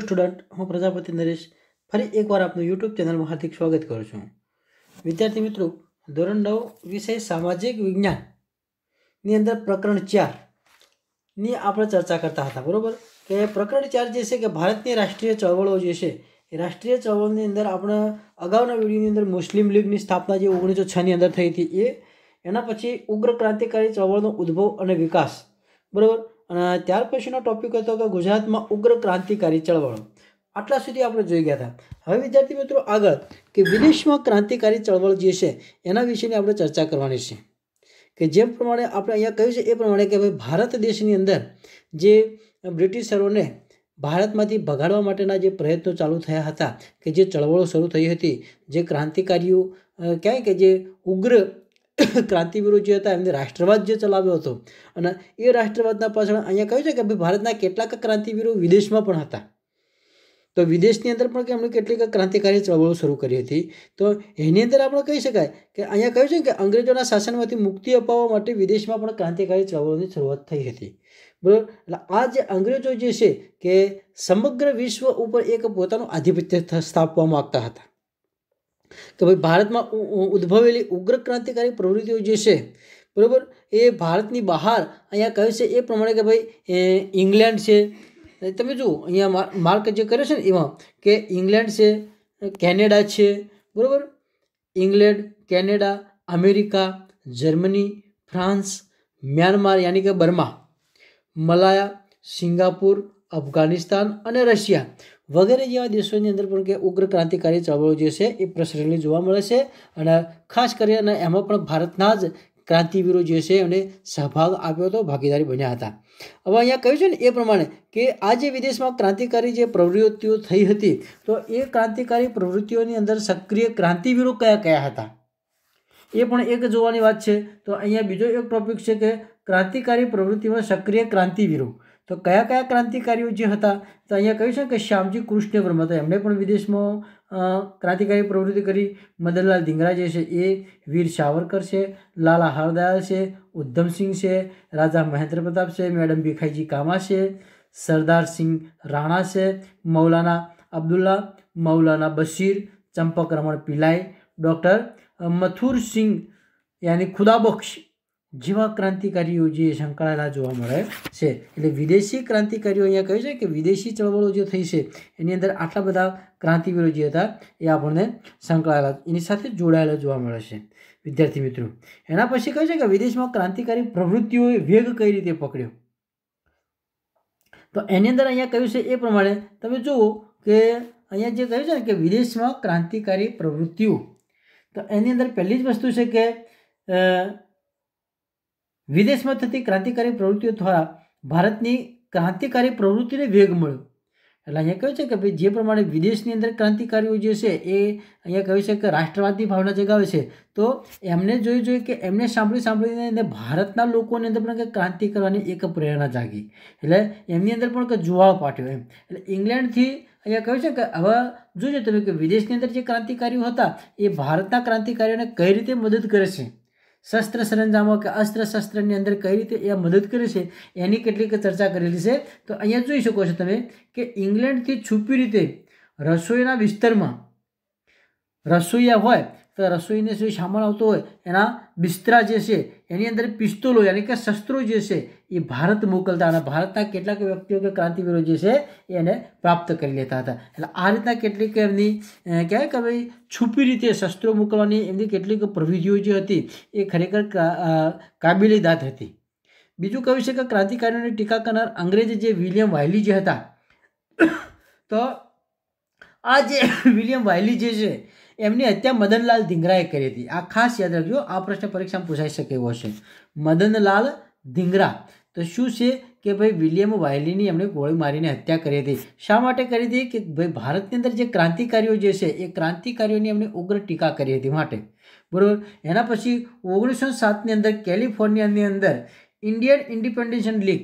Student હું પ્રજાપતિ નરેશ ફરી એકવાર આપનું યુટ્યુબ ચેનલમાં હાર્દિક સ્વાગત કરું છું. વિદ્યાર્થી મિત્રો, ધોરણ 9 વિષય સામાજિક વિજ્ઞાનની અંદર પ્રકરણ 4ની આપણે ચર્ચા કરતા હતા. બરોબર કે પ્રકરણ 4 જે છે કે ભારતની રાષ્ટ્રીય ચળવળો જે છે એ રાષ્ટ્રીય ચળવળની અંદર આપણે અગાઉના વિડીયોની અંદર મુસ્લિમ લીગની સ્થાપના જે 1906ની અંદર થઈ હતી એના પછી ઉગ્ર ક્રાંતિકારી ચળવળનો ઉદ્ભવ અને વિકાસ. બરાબર. અને ત્યાર પછીનો ટોપિક હતો કે ગુજરાતમાં ઉગ્ર ક્રાંતિકારી ચળવળો. આટલા સુધી આપણે જોઈ ગયા હતા. હવે વિદ્યાર્થી મિત્રો આગળ કે વિદેશમાં ક્રાંતિકારી ચળવળ જે છે એના વિશેની આપણે ચર્ચા કરવાની છે. કે જેમ પ્રમાણે આપણે અહીંયા કહ્યું છે એ પ્રમાણે કે ભાઈ ભારત દેશની અંદર જે બ્રિટિશરોને ભારતમાંથી ભગાડવા માટેના જે પ્રયત્નો ચાલુ થયા હતા, કે જે ચળવળો શરૂ થઈ હતી, જે ક્રાંતિકારીઓ કહેવાય કે જે ઉગ્ર ક્રાંતિવીરો જે હતા એમને રાષ્ટ્રવાદ જે ચલાવ્યો હતો, અને એ રાષ્ટ્રવાદના પાછળ અહીંયા કહ્યું છે કે ભાઈ ભારતના કેટલાક ક્રાંતિવીરો વિદેશમાં પણ હતા. તો વિદેશની અંદર પણ કે એમણે કેટલીક ક્રાંતિકારી ચળવળો શરૂ કરી હતી. તો એની અંદર આપણે કહી શકાય કે અહીંયા કહ્યું છે કે અંગ્રેજોના શાસનમાંથી મુક્તિ અપાવવા માટે વિદેશમાં પણ ક્રાંતિકારી ચળવળોની શરૂઆત થઈ હતી. બરાબર. એટલે આ જે અંગ્રેજો જે છે કે સમગ્ર વિશ્વ ઉપર એક પોતાનું આધિપત્ય સ્થાપવા માગતા હતા. કે ભાઈ ભારતમાં ઉદ્ભવેલી ઉગ્ર ક્રાંતિકારી પ્રવૃત્તિઓ જે છે, બરાબર, એ ભારતની બહાર અહીંયા કહે છે એ પ્રમાણે કે ભાઈ ઇંગ્લેન્ડ છે, તમે જુઓ અહીંયા માર્ક જે કરે છે ને એમાં કે ઇંગ્લેન્ડ છે, કેનેડા છે, બરાબર, England, Canada, America, Germany, France, Myanmar યાની કે બર્મા, મલાયા, સિંગાપુર, અફઘાનિસ્તાન અને રશિયા વગેરે જેવા દેશોની અંદર પણ કે ઉગ્ર ક્રાંતિકારી ચળવળો જે છે એ પ્રસરેલી જોવા મળે છે. અને ખાસ કરીને એમાં પણ ભારતના જ ક્રાંતિવીરો જે છે એમને સહભાગ આપ્યો હતો, ભાગીદારી બન્યા હતા. હવે અહીંયા કહ્યું છે ને એ પ્રમાણે કે આ જે વિદેશમાં ક્રાંતિકારી જે પ્રવૃત્તિઓ થઈ હતી, તો એ ક્રાંતિકારી પ્રવૃત્તિઓની અંદર સક્રિય ક્રાંતિવીરો કયા કયા હતા એ પણ એક જોવાની વાત છે. તો અહીંયા બીજો એક ટોપિક છે કે ક્રાંતિકારી પ્રવૃત્તિમાં સક્રિય ક્રાંતિવીરો. તો કયા કયા ક્રાંતિકારીઓ જે હતા, તો અહીંયા કહ્યું છે કે શ્યામજી કૃષ્ણ વર્મા હતા, એમણે પણ વિદેશમાં ક્રાંતિકારી પ્રવૃત્તિ કરી. મદનલાલ ધીંગરા જે છે એ, વીર સાવરકર છે, લાલા હરદયાલ છે, ઉધમસિંહ છે, રાજા મહેન્દ્ર પ્રતાપ છે, મેડમ ભીખાઈજી કામા છે, સરદાર સિંહ રાણા છે, મૌલાના અબ્દુલ્લા, મૌલાના બશીર, ચંપક રમણ પિલાઈ, ડૉક્ટર મથુર સિંહ યાની ખુદાબખ્શ જેવા ક્રાંતિકારીઓ જે સંકળાયેલા જોવા મળે છે. એટલે વિદેશી ક્રાંતિકારીઓ અહીંયા કહ્યું છે કે વિદેશી ચળવળો જે થઈ છે એની અંદર આટલા બધા ક્રાંતિવીરો જે હતા એ આપણને સંકળાયેલા, એની સાથે જોડાયેલા જોવા મળે છે. વિદ્યાર્થી મિત્રો, એના પછી કહે છે કે વિદેશમાં ક્રાંતિકારી પ્રવૃત્તિઓએ વેગ કઈ રીતે પકડ્યો. તો એની અંદર અહીંયા કહ્યું છે એ પ્રમાણે તમે જુઓ કે અહીંયા જે કહ્યું છે ને કે વિદેશમાં ક્રાંતિકારી પ્રવૃત્તિઓ, તો એની અંદર પહેલી જ વસ્તુ છે કે વિદેશમાં થતી ક્રાંતિકારી પ્રવૃત્તિઓ દ્વારા ભારતની ક્રાંતિકારી પ્રવૃત્તિને વેગ મળ્યો. એટલે અહીંયા કહ્યું છે કે ભાઈ જે પ્રમાણે વિદેશની અંદર ક્રાંતિકારીઓ જે છે એ અહીંયા કહ્યું છે કે રાષ્ટ્રવાદની ભાવના જગાવે છે, તો એમને જોઈ કે એમને સાંભળીને ભારતના લોકોની અંદર પણ ક્રાંતિ કરવાની એક પ્રેરણા જાગી. એટલે એમની અંદર પણ જુવાળ પાટ્યો એમ. એટલે ઇંગ્લેન્ડથી અહીંયા કહ્યું છે કે હવે જોજો તમે કે વિદેશની અંદર જે ક્રાંતિકારીઓ હતા એ ભારતના ક્રાંતિકારીઓને કઈ રીતે મદદ કરે છે, શસ્ત્ર સરંજામો કે અસ્ત્ર શસ્ત્રની અંદર કઈ રીતે એ મદદ કરે છે એની કેટલીક ચર્ચા કરેલી છે. તો અહીંયા જોઈ શકો છો તમે કે ઇંગ્લેન્ડથી છુપી રીતે રસોઈના વિસ્તારમાં રસોઈયા હોય તો રસોઈને જે સામાન આવતો હોય એના બિસ્તરા જે છે એની અંદર પિસ્તોલો યાની કે શસ્ત્રો જે છે એ ભારત મોકલતા, અને ભારતના કેટલાક વ્યક્તિઓ કે ક્રાંતિવીરો જે છે એને પ્રાપ્ત કરી લેતા હતા. એટલે આ રીતના કેટલીક એમની કહેવાય કે ભાઈ છુપી રીતે શસ્ત્રો મોકલવાની એમની કેટલીક પ્રવિધિઓ જે હતી એ ખરેખર કાબિલે દાદ હતી. બીજું કહ્યું છે કે ક્રાંતિકારીઓની ટીકા કરનાર અંગ્રેજ જે વિલિયમ વાયલી જે હતા, તો આ જે વિલિયમ વાયલી જે છે એમની હત્યા મદનલાલ ધીંગરાએ કરી હતી. આ ખાસ યાદ રાખજો, આ પ્રશ્ન પરીક્ષામાં પૂછાઈ શકે એવો છે. મદનલાલ ધીંગરા તો શું છે કે ભાઈ વિલિયમ વાયલીની એમણે ગોળી મારીને હત્યા કરી હતી. શા માટે કરી હતી કે ભાઈ ભારતની અંદર જે ક્રાંતિકારીઓ જે છે એ ક્રાંતિકારીઓની એમણે ઉગ્ર ટીકા કરી હતી માટે. બરાબર. એના પછી 1907ની અંદર કેલિફોર્નિયાની અંદર ઇન્ડિયન ઇન્ડિપેન્ડન્સ લીગ,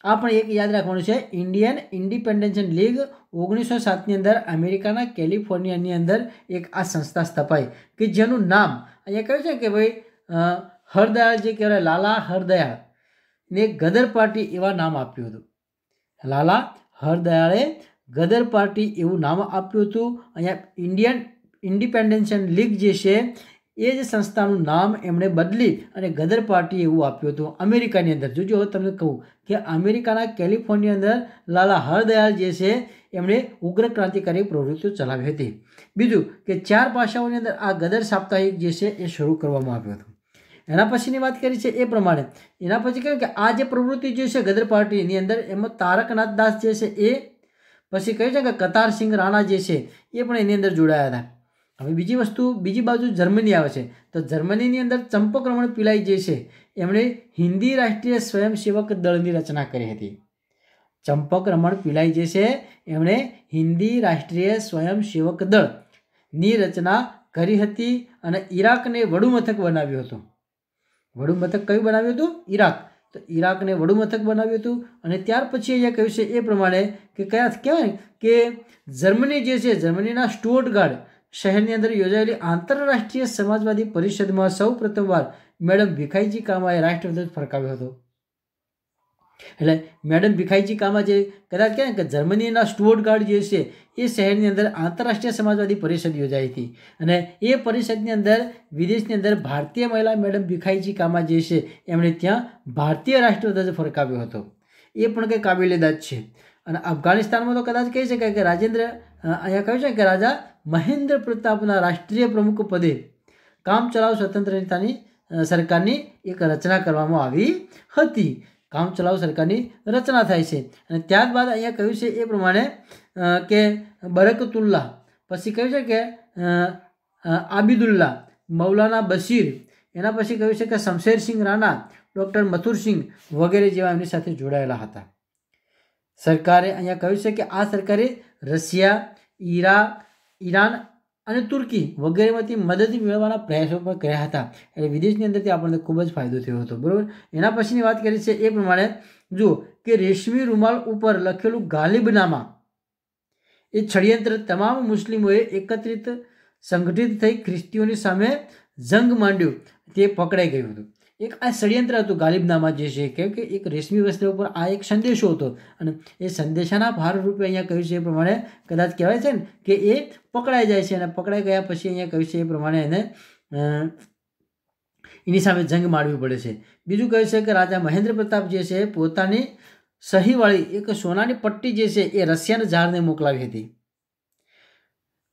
આ પણ એક યાદ રાખવાનું છે, ઇન્ડિયન ઇન્ડિપેન્ડન્સ લીગ 1907ની અંદર અમેરિકાના કેલિફોર્નિયાની અંદર એક આ સંસ્થા સ્થપાઈ કે જેનું નામ અહીંયા કહ્યું છે કે ભાઈ હરદયાળ જે કહેવાય લાલા હરદયાળ ને ગદર પાર્ટી એવા નામ આપ્યું હતું. લાલા હરદયાળે ગદર પાર્ટી એવું નામ આપ્યું હતું. અહીંયા ઇન્ડિયન ઇન્ડિપેન્ડન્સ લીગ જે છે એ જ સંસ્થાનું નામ એમણે બદલી અને ગદર પાર્ટી એવું આપ્યું હતું અમેરિકાની અંદર. જોજો હવે તમને કહું કે અમેરિકાના કેલિફોર્નિયા અંદર લાલા હરદયાલ જે છે એમણે ઉગ્ર ક્રાંતિકારી પ્રવૃત્તિઓ ચલાવી હતી. બીજું કે 4 ભાષાઓની અંદર આ ગદર સાપ્તાહિક જે છે એ શરૂ કરવામાં આવ્યું હતું. એના પછીની વાત કરી છે એ પ્રમાણે એના પછી કહ્યું કે આ જે પ્રવૃત્તિ જે છે ગદર પાર્ટીની અંદર એમાં તારકનાથ દાસ જે છે એ પછી કહ્યું છે કે કતારસિંહ રાણા જે છે એ પણ એની અંદર જોડાયા હતા. હવે બીજી બાજુ જર્મની આવે છે. તો જર્મનીની અંદર ચંપકરમણ પિલાઈ જે છે એમણે હિન્દી રાષ્ટ્રીય સ્વયંસેવક દળની રચના કરી હતી. ચંપકરમણ પિલાઈ જે છે એમણે હિન્દી રાષ્ટ્રીય સ્વયંસેવક દળની રચના કરી હતી અને ઈરાકને વડુમથક બનાવ્યું હતું. વડુમથક કયું બનાવ્યું હતું? ઈરાક. તો ઈરાકને વડુમથક બનાવ્યું હતું. અને ત્યાર પછી અહીંયા કહ્યું છે એ પ્રમાણે કે કહેવાય કે જર્મની જે છે જર્મનીના સ્ટુઅર્ટગાર્ડ શહેરની અંદર યોજાયેલી આંતરરાષ્ટ્રીય સમાજવાદી પરિષદમાં સૌ પ્રથમવાર મેડમ ભીખાઈજી કામાએ રાષ્ટ્રધ્વજ ફરકાવ્યો હતો. એટલે મેડમ ભીખાઈજી કામા જે કદાચ કહે કે જર્મનીના સ્ટુઅર્ટગાર્ડ જે છે એ શહેરની અંદર આંતરરાષ્ટ્રીય સમાજવાદી પરિષદ યોજાઈ હતી અને એ પરિષદની અંદર વિદેશની અંદર ભારતીય મહિલા મેડમ ભીખાઈજી કામા જે છે એમણે ત્યાં ભારતીય રાષ્ટ્રધ્વજ ફરકાવ્યો હતો. એ પણ કંઈ કાબિલેદાદ છે. અને અફઘાનિસ્તાનમાં તો કદાચ કહી શકાય કે અહીંયા કહ્યું છે કે રાજા મહેન્દ્ર પ્રતાપના રાષ્ટ્રીય પ્રમુખ પદે કામચલાઉ સ્વતંત્રતાની સરકારની એક રચના કરવામાં આવી હતી. કામચલાઉ સરકારની રચના થાય છે. અને ત્યારબાદ અહીંયા કહ્યું છે એ પ્રમાણે કે બરકતુલ્લાહ, પછી કહ્યું છે કે આબિદુલ્લાહ, મૌલાના બશીર, એના પછી કહ્યું છે કે શમશેરસિંહ રાણા, ડૉક્ટર મથુરસિંહ વગેરે જેવા એમની સાથે જોડાયેલા હતા. સરકારે અહીંયા કહ્યું છે કે આ સરકારે રશિયા, ઈરાન અને તુર્કી વગેરેમાંથી મદદ મેળવવાના પ્રયાસો પણ કર્યા હતા. એટલે વિદેશની અંદરથી આપણને ખૂબ જ ફાયદો થયો હતો. બરાબર. એના પછીની વાત કરી છે એ પ્રમાણે જુઓ કે રેશમી રૂમાલ ઉપર લખેલું ગાલિબનામા એ ષડયંત્ર તમામ મુસ્લિમોએ સંગઠિત થઈ ખ્રિસ્તીઓની સામે જંગ માંડ્યો તે પકડાઈ ગયું હતું. એક આ ષડયંત્ર હતું ગાલિબનામા જે છે કેમ કે એક રેશમી વસ્ત્ર ઉપર આ એક સંદેશો હતો અને એ સંદેશાના ભારરૂપે અહીંયા કહ્યું છે એ પ્રમાણે કદાચ કહેવાય છે ને કે એ પકડાઈ જાય છે અને પકડાઈ ગયા પછી અહીંયા કહ્યું છે એ પ્રમાણે એને એની સામે જંગ માંડવી પડે છે. બીજું કહે છે કે રાજા મહેન્દ્ર પ્રતાપ જે છે પોતાની સહીવાળી એક સોનાની પટ્ટી જે છે એ રશિયાના ઝારને મોકલાવી હતી.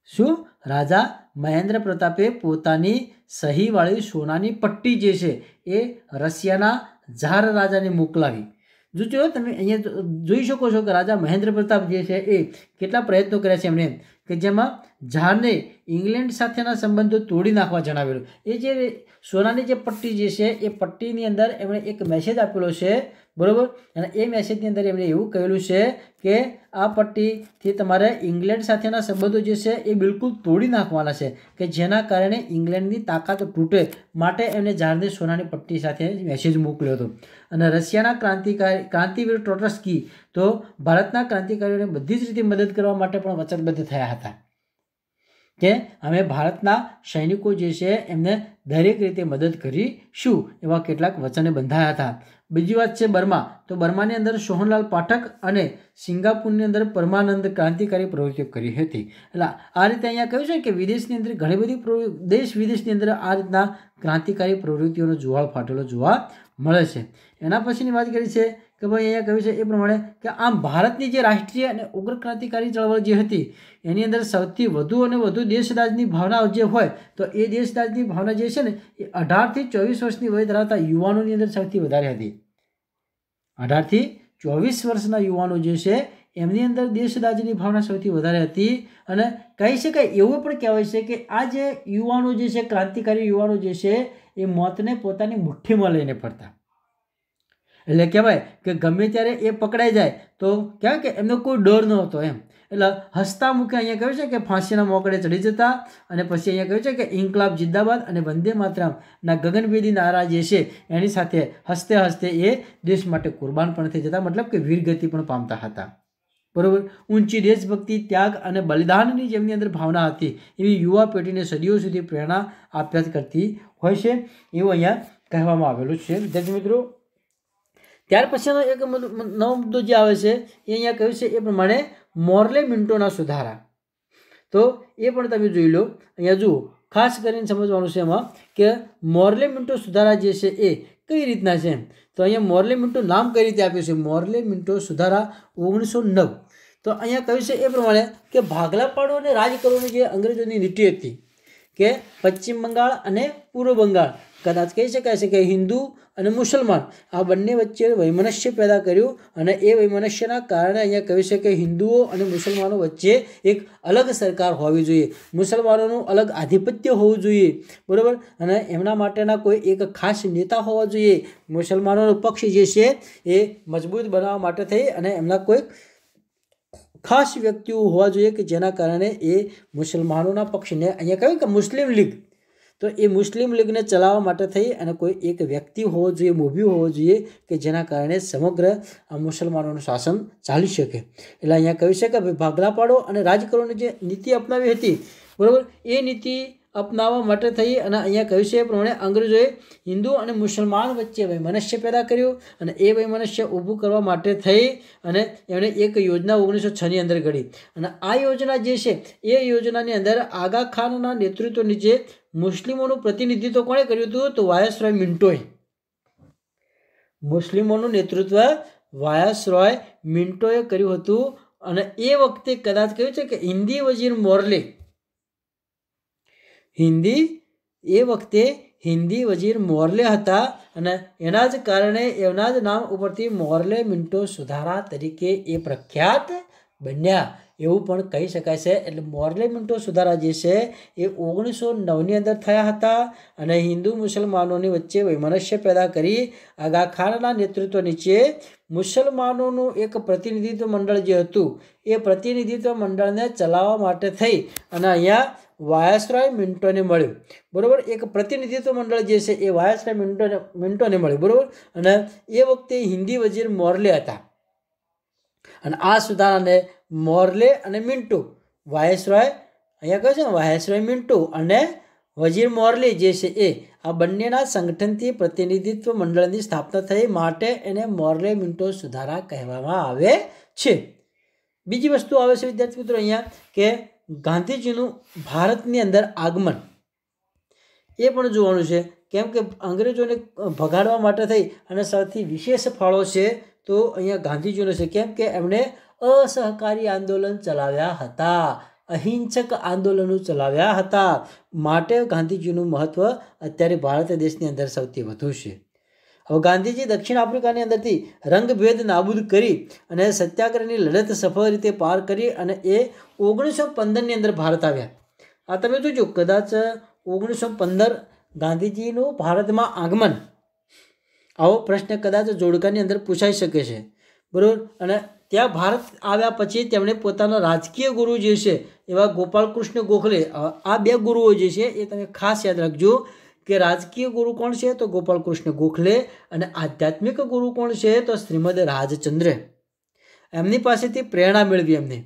શું? રાજા મહેન્દ્ર પ્રતાપે પોતાની સહીવાળી સોનાની પટ્ટી જે છે એ રશિયાના ઝાર રાજાને મોકલાવી. જો તમે અહીંયા જોઈ શકો છો કે રાજા મહેન્દ્ર પ્રતાપ જે છે એ કેટલા પ્રયત્નો કર્યા છે એમણે કે જેમાં ઝારને ઇંગ્લેન્ડ સાથેના સંબંધો તોડી નાખવા જણાવેલું. એ જે સોનાની જે પટ્ટી જે છે એ પટ્ટીની અંદર એમણે એક મેસેજ આપેલો છે. બરાબર. અને એ મેસેજની અંદર એમણે એવું કહેલું છે કે આ પટ્ટીથી તમારે ઇંગ્લેન્ડ સાથેના સંબંધો જે છે એ બિલકુલ તોડી નાખવાના છે કે જેના કારણે ઇંગ્લેન્ડની તાકાત તૂટે માટે એમણે ઝારને સોનાની પટ્ટી સાથે મેસેજ મોકલ્યો હતો. અને રશિયાના ક્રાંતિવીર ટ્રોટ્સ્કી તો ભારતના ક્રાંતિકારીઓને બધી જ રીતે મદદ કરવા માટે પણ વચનબદ્ધ થયા હતા કે અમે ભારતના સૈનિકો જે છે એમને દરેક રીતે મદદ કરીશું એવા કેટલાક વચને બંધાયા હતા. બીજી વાત છે બર્મા. તો બર્માની અંદર સોહનલાલ પાઠક અને સિંગાપુરની અંદર પરમાનંદ ક્રાંતિકારી પ્રવૃત્તિઓ કરી હતી. એટલે આ રીતે અહીંયા કહ્યું છે કે વિદેશની અંદર ઘણી બધી દેશ વિદેશની અંદર આ રીતના ક્રાંતિકારી પ્રવૃત્તિઓનો જુવાળ ફાટેલો જોવા મળે છે. એના પછીની વાત કરી છે કે ભાઈ અહીંયા કહ્યું છે એ પ્રમાણે કે આમ ભારતની જે રાષ્ટ્રીય અને ઉગ્ર ક્રાંતિકારી ચળવળ જે હતી એની અંદર સૌથી વધુ અને વધુ દેશરાજની ભાવના જે હોય તો એ દેશરાજની ભાવના જે છે ને એ 18 થી 24 વર્ષની વય ધરાવતા યુવાનોની અંદર સૌથી વધારે હતી. 18 થી 24 વર્ષના યુવાનો જે છે એમની અંદર દેશરાજની ભાવના સૌથી વધારે હતી. અને કહી શકાય એવું પણ કહેવાય છે કે આ જે યુવાનો જે છે ક્રાંતિકારી યુવાનો જે છે એ મોતને પોતાની મુઠ્ઠીમાં લઈને ફરતા. એટલે કહેવાય કે ગમે ત્યારે એ પકડાઈ જાય તો કહેવાય કે એમનો કોઈ ડર ન હતો એમ. એટલે હસતા મુખે અહીંયા કહ્યું છે કે ફાંસીના મોકળે ચડી જતા અને પછી અહીંયા કહ્યું છે કે ઇન્કલાબ જિંદાબાદ અને વંદે માતરમના ગગનભેદી નારા જે છે એની સાથે હસતે હસતે એ દેશ માટે કુરબાન પણ થઈ જતા, મતલબ કે વીરગતિ પણ પામતા હતા. બરાબર. ઊંચી દેશભક્તિ, ત્યાગ અને બલિદાનની જેમની અંદર ભાવના હતી એવી યુવા પેઢીને સદીઓ સુધી પ્રેરણા આપ્યા કરતી હોય છે એવું અહીંયા કહેવામાં આવેલું છે. વિદ્યાર્થી મિત્રો, ત્યાર પછીનો એક નવો મુદ્દો જે આવે છે એ અહીંયા કહ્યું છે એ પ્રમાણે મોર્લે મિન્ટોના સુધારા. તો એ પણ તમે જોઈ લો. અહીંયા જુઓ, ખાસ કરીને સમજવાનું છે એમાં કે મોર્લે મિન્ટો સુધારા જે છે એ કઈ રીતના છે. તો અહીંયા મોર્લે મિન્ટો નામ કઈ રીતે આપ્યું છે, મોર્લે મિન્ટો સુધારા 1909. તો અહીંયા કહ્યું છે એ પ્રમાણે કે ભાગલા પાડો અને રાજ કરવાની જે અંગ્રેજોની નીતિ હતી કે પશ્ચિમ બંગાળ અને પૂર્વ બંગાળ, કદાચ કહી શકાય છે કે હિન્દુ અને મુસલમાન આ બંને વચ્ચે વૈમનસ્ય પેદા કર્યું. અને એ વૈમનસ્યના કારણે અહીંયા કહ્યું છે કે હિન્દુઓ અને મુસલમાનો વચ્ચે એક અલગ સરકાર હોવી જોઈએ, મુસલમાનોનું અલગ આધિપત્ય હોવું જોઈએ, બરાબર. અને એમના માટેના કોઈ એક ખાસ નેતા હોવા જોઈએ. મુસલમાનોનો પક્ષ જે છે એ મજબૂત બનાવવા માટે થઈ અને એમના કોઈ ખાસ વ્યક્તિઓ હોવા જોઈએ કે જેના કારણે એ મુસલમાનોના પક્ષને, અહીંયા કહ્યું કે મુસ્લિમ લીગ, તો એ મુસ્લિમ લીગને ચલાવવા માટે થઈ અને કોઈ એક વ્યક્તિ હોવો જોઈએ, મોભી હોવો જોઈએ કે જેના કારણે સમગ્ર મુસલમાનોનું શાસન ચાલી શકે. એટલે અહીંયા કહ્યું છે કે ભાઈ ભાગલા પાડો અને રાજ કરવાની જે નીતિ અપનાવી હતી, બરાબર, એ નીતિ અપનાવવા માટે થઈ અને અહીંયા કહ્યું છે એ પ્રમાણે અંગ્રેજોએ હિન્દુ અને મુસલમાન વચ્ચે વૈમનસ્ય પેદા કર્યું. અને એ વૈમનસ્ય ઊભું કરવા માટે થઈ અને એમણે એક યોજના 1906ની અંદર ઘડી. અને આ યોજના જે છે એ યોજનાની અંદર આગા ખાનના નેતૃત્વ નીચે મુસ્લિમોનું પ્રતિનિધિત્વ કોણે કર્યું હતું, તો વાયસરોય મિન્ટોએ. મુસ્લિમોનું નેતૃત્વ વાયસરોય મિન્ટોએ કર્યું હતું. અને એ વખતે કદાચ કહ્યું છે કે હિન્દી વજીર મોર્લે, એ વખતે હિન્દી વજીર મોર્લે હતા અને એના જ કારણે એમના જ નામ ઉપરથી મોર્લે મિન્ટો સુધારા તરીકે એ પ્રખ્યાત બન્યા એવું પણ કહી શકાય છે. એટલે મોર્લે મિન્ટો સુધારા જે છે એ 1909ની અંદર થયા હતા અને હિન્દુ મુસલમાનોની વચ્ચે વૈમનસ્ય પેદા કરી આગા ખાનના નેતૃત્વ નીચે મુસલમાનોનું એક પ્રતિનિધિત્વ મંડળ જે હતું એ પ્રતિનિધિત્વ મંડળને ચલાવવા માટે થઈ અને અહીંયા વાયસરોય મિન્ટોને મળ્યું, બરાબર. એક પ્રતિનિધિત્વ મંડળ જે છે એ વાયસરોય મિન્ટોને મળ્યું, બરાબર. અને એ વખતે હિન્દી વજીર મોર્લે હતા. અને આ સુધારાને મોર્લે અને મિન્ટો, વાયસરોય, અહીંયા કહે છે ને વાયસરોય મિન્ટો અને વજીર મોર્લે જે છે એ આ બંનેના સંગઠનથી પ્રતિનિધિત્વ મંડળની સ્થાપના થઈ માટે એને મોર્લે મિન્ટો સુધારા કહેવામાં આવે છે. બીજી વસ્તુ આવે છે વિદ્યાર્થી મિત્રો અહીંયા કે ગાંધીજીનું ભારતની અંદર આગમન એ પણ જોવાનું છે. કેમ કે અંગ્રેજોને ભગાડવા માટે થઈ અને સૌથી વિશેષ ફાળો છે તો અહીંયા ગાંધીજીનો છે. કેમ કે એમણે અસહકારી આંદોલન ચલાવ્યા હતા, અહિંસક આંદોલનો ચલાવ્યા હતા, માટે ગાંધીજીનું મહત્વ અત્યારે ભારત દેશની અંદર સૌથી વધુ છે. હવે ગાંધીજી દક્ષિણ આફ્રિકાની અંદરથી રંગભેદ નાબૂદ કરી અને સત્યાગ્રહની લડત સફળ રીતે પાર કરી અને એ 1915ની અંદર ભારત આવ્યા. આ તમે જોજો, કદાચ 1915 ગાંધીજીનું ભારતમાં આગમન, આવો પ્રશ્ન કદાચ જોડકાની અંદર પૂછાઈ શકે છે, બરાબર. અને ત્યાં ભારત આવ્યા પછી તેમણે પોતાના રાજકીય ગુરુ જે છે એવા ગોપાલકૃષ્ણ ગોખલે, આ બે ગુરુઓ જે છે એ તમે ખાસ યાદ રાખજો કે રાજકીય ગુરુ કોણ છે તો ગોપાલકૃષ્ણ ગોખલે અને આધ્યાત્મિક ગુરુ કોણ છે તો શ્રીમદ રાજચંદ્ર. એમની પાસેથી પ્રેરણા મેળવી એમને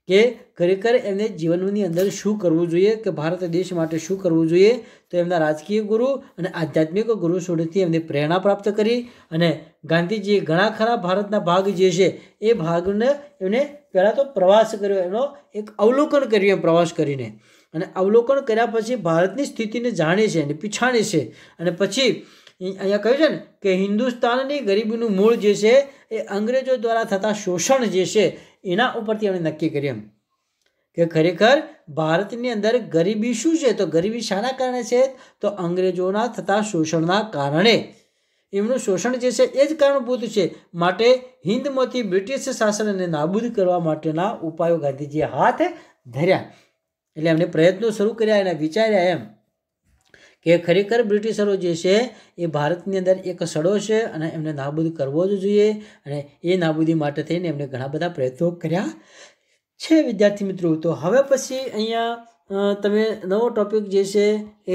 કે ખરેખર એમને જીવનની અંદર શું કરવું જોઈએ, કે ભારત દેશ માટે શું કરવું જોઈએ. તો એમના રાજકીય ગુરુ અને આધ્યાત્મિક ગુરુ સોડથી એમને પ્રેરણા પ્રાપ્ત કરી અને ગાંધીજીએ ઘણા ખરા ભારતના ભાગ જે છે એ ભાગને એમને પહેલાં તો પ્રવાસ કર્યો, એનો એક અવલોકન કર્યું પ્રવાસ કરીને. અને અવલોકન કર્યા પછી ભારતની સ્થિતિને જાણે છે અને પીછાણે છે. અને પછી અહીંયા કહ્યું છે ને કે હિન્દુસ્તાનની ગરીબીનું મૂળ જે છે એ અંગ્રેજો દ્વારા થતા શોષણ જે છે એના ઉપરથી એમણે નક્કી કર્યું કે ખરેખર ભારતની અંદર ગરીબી શું છે, તો ગરીબી શાના કારણે છે તો અંગ્રેજોના થતા શોષણના કારણે. એમનું શોષણ જે છે એ જ કારણભૂત છે. માટે હિન્દમાંથી બ્રિટિશ શાસનને નાબૂદ કરવા માટેના ઉપાયો ગાંધીજીએ હાથ ધર્યા. એટલે એમણે પ્રયત્નો શરૂ કર્યા અને વિચાર્યા એમ કે ખરેખર બ્રિટિશરો જે છે એ ભારતની અંદર એક સડો છે અને એમને નાબૂદ કરવો જ જોઈએ. અને એ નાબૂદી માટે થઈને એમણે ઘણા બધા પ્રયત્નો કર્યા છે વિદ્યાર્થી મિત્રો. તો હવે પછી અહીંયા તમે નવો ટોપિક જે છે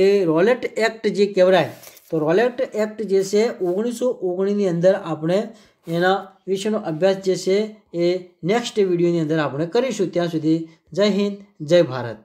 એ રોલેટ એક્ટ જે કહેવાય, તો રોલેટ એક્ટ જે છે 1919ની અંદર આપણે એના વિશેનો અભ્યાસ જે છે એ નેક્સ્ટ વિડીયોની અંદર આપણે કરીશું. ત્યાં સુધી જય હિન્દ, જય ભારત.